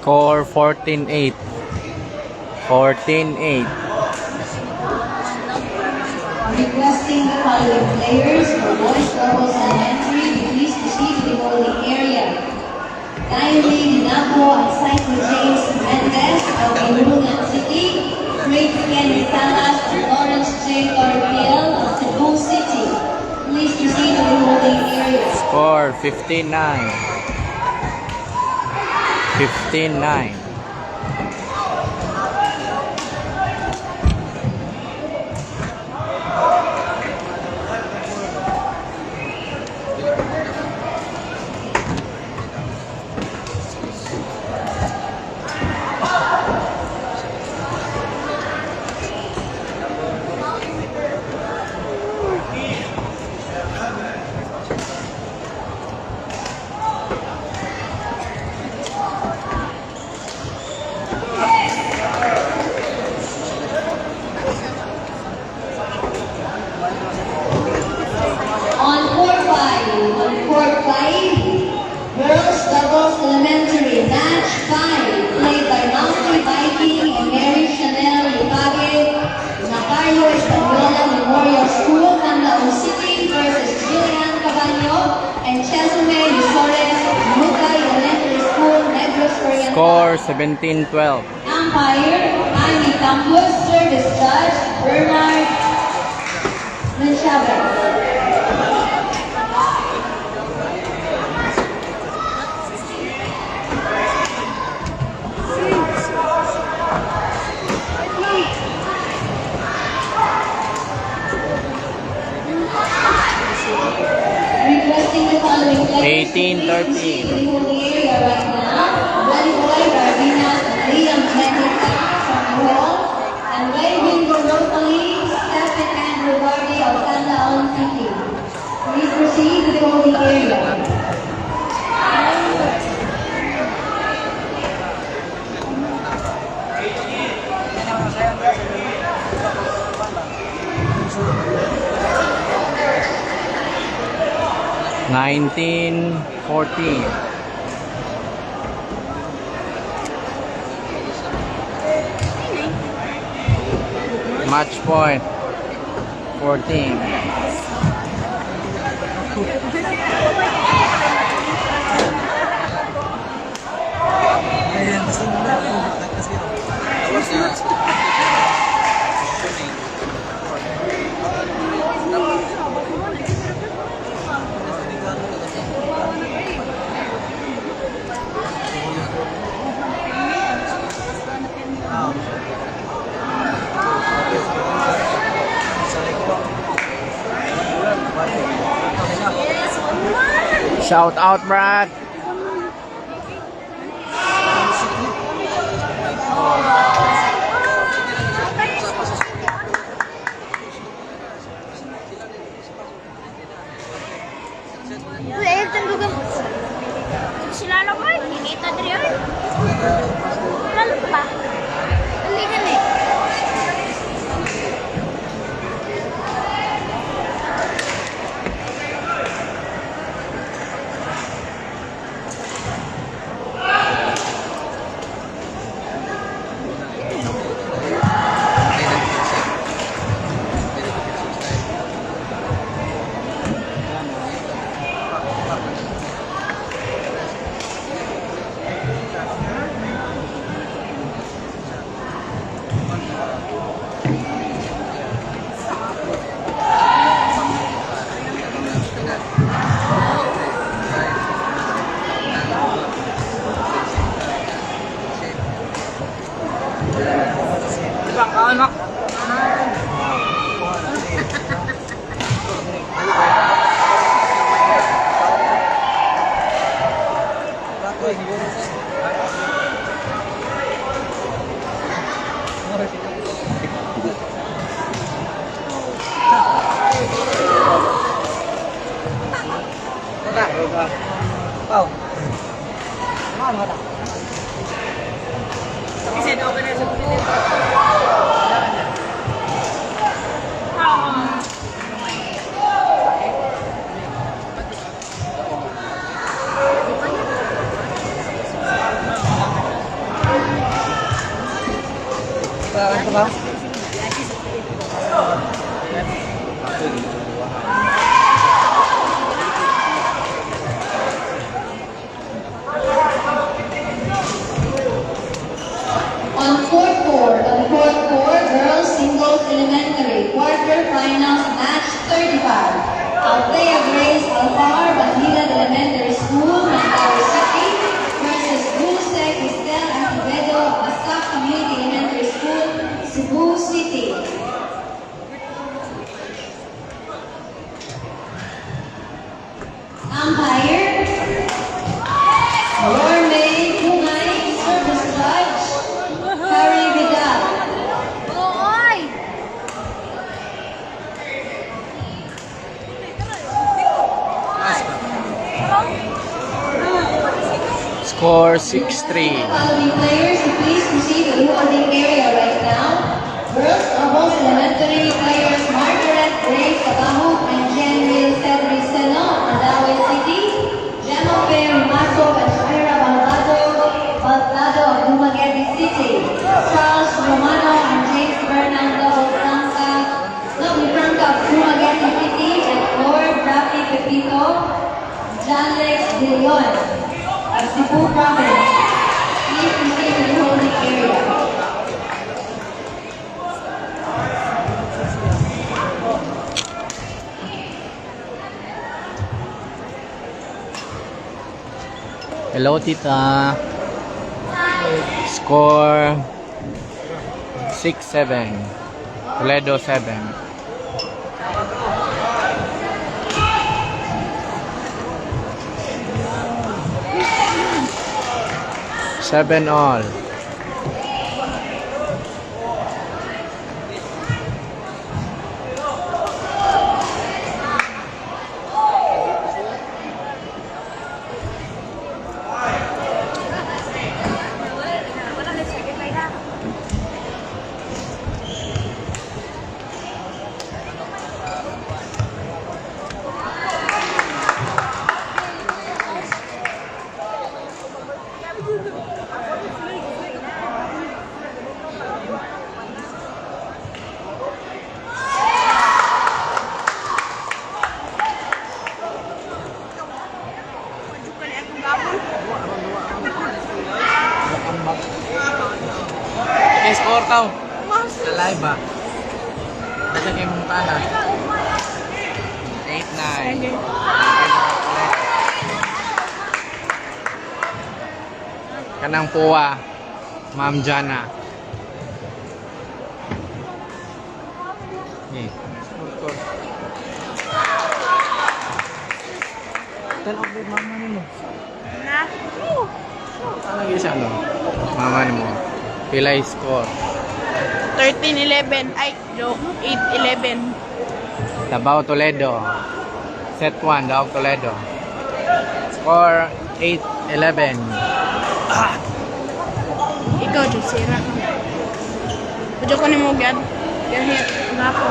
Score 14-8. 14-8. Requesting the following players for boys doubles elementary be pleased to see the holding area. Kylie Linapo and Cycle James Mendez of Inulan City, Great Kenny Salas and Lawrence J. Torpiel of Cebu City. Please proceed to the holding area. Score 59. 15-9. Girls doubles elementary match 5 played by Mountain Viking and Mary Chanel Lipage, Nacarlo Espanola Memorial School, Canlaon City versus Julian Cabaño and Chesume Lusores Mutay Elementary School, Negros Oriental. Score 17-12. Umpire, Amy Campos, Service Judge, Bernard Menchaber. Requesting the following 18-13. in the area right now. Volleyball, Gardinas, Liam Medica from Hall, and waving the Rosalie, Stephen Andrew Bardi of Canlaon City. Please proceed to the holding area. Nineteen 14. Match point 14. Shout out, Brad. Sila na ba? Hinita diri. Lalo pa. Dali gani. On court 4, girls singles elementary, quarterfinals match 35. Althea Grace Alfar, Bandilan Elementary School, Mandawi City versus Dulce Cristel Acevedo, Basak Community Elementary School, Cebu City. Umpire, Lorme Kumay, service judge, Harry Vidal. Oy! Score 6-3. Following players, please proceed to the holding area right now. Girls Doubles Elementary players Margaret Grace Tabaho and Jenville Cedric Seno, Mandawi City. Gemma Faye Rimaso and Shaira Baltado of Dumaguete City. Charles Romano and James Fernando Franca of Dumaguete City and Lord Rafi Pepito, Janlex De Leon of Cebu Province. Please proceed to the holding area. Hello, tita. Score 6-7. Toledo 7. Seven all. Okay, score tau. Sa live ba? Nasa kayo mong tanan. 8-9. Kanang puwa, Ma'am Jana. Okay. Tell of the mama ni mo. Na? Ano yung isa no? Mama ni mo. Pila yung score? 13-11. Ay, no. 8-11. Davao Toledo. Set 1, Davao Toledo. Score 8-11. Ikaw, Diyos, sira ka. Pwede ko ni mo gad. Kahit nga po.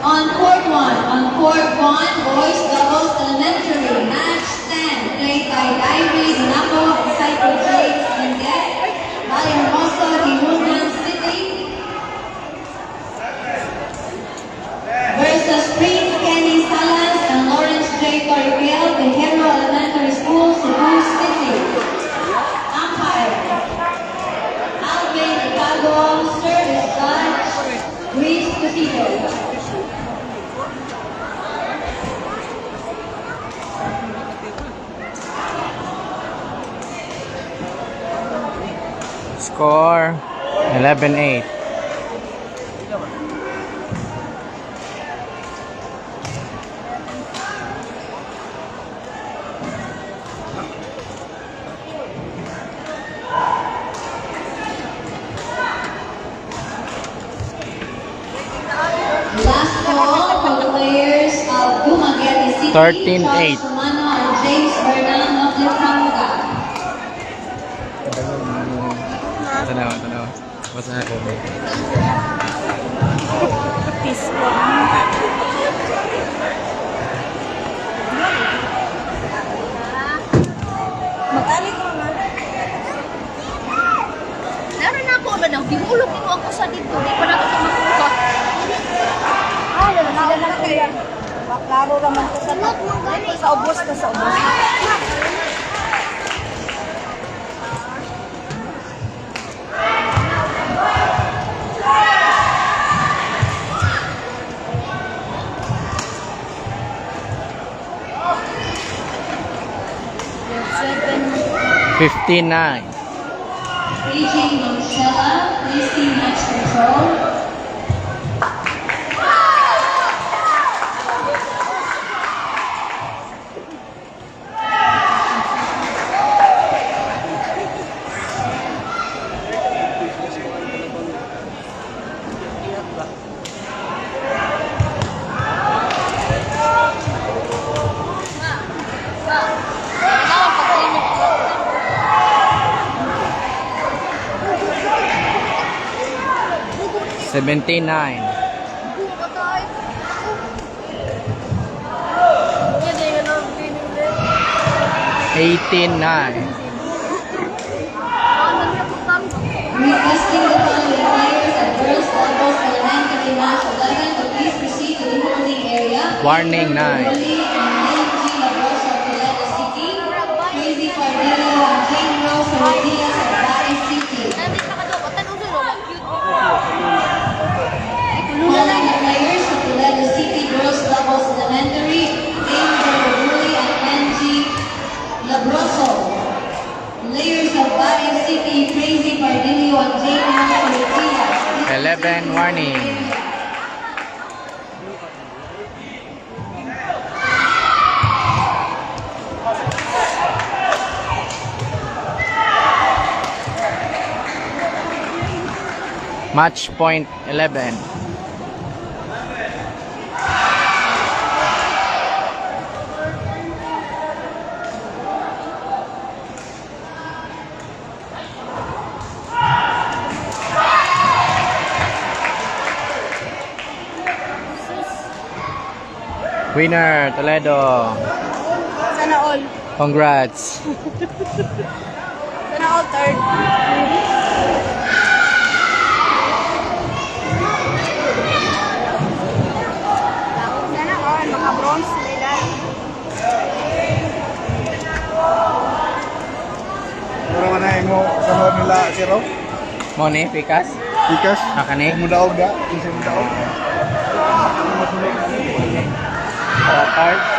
On court 1, boys doubles elementary, match 10, played by Diary Dinapo and Cycle James Mendez, Valle Hermoso, Dimunan City, versus Prince Kenny Salas and Lawrence J. Toribel, Behero Elementary School, Cebu City. Umpire, Alvin Itago, service judge, Luis Cotito. Score 11-8. Last call for the players of Dumaguete City, 13-8. Charles Romano and James Bernal of Lefranca. Tanaw. Basta na ako. Peace. dito. Di pa natin ito makuha. Ay, sila na kaya. Maklaro naman ko sa ubos na sa ubos. $59. AJ Marcella, please see match control. $79. $89. Requesting the following players at girls doubles elementary match 11 to please proceed to the holding area. Warning 9. Rolly and Lynn G. Labros of Toledo City. Crazy Cardillo and Jane Rose Rodriguez of Bari City. Calling the players of Toledo City Girls Doubles Elementary, Danger Rolly and Angie Labroso. Players of Bari City, Crazy Cardillo and Jane Rose Rodriguez. 11 warning. Match point 11. Winner, Toledo. Sana all. Congrats. Sana all third. Sana all. Maka-bronze nila. Pero manahin mo sa mga nila si Ro? Moni, Pikas. Ikas? Nakani. Mudaog da? Kinsa mudaog? Para card.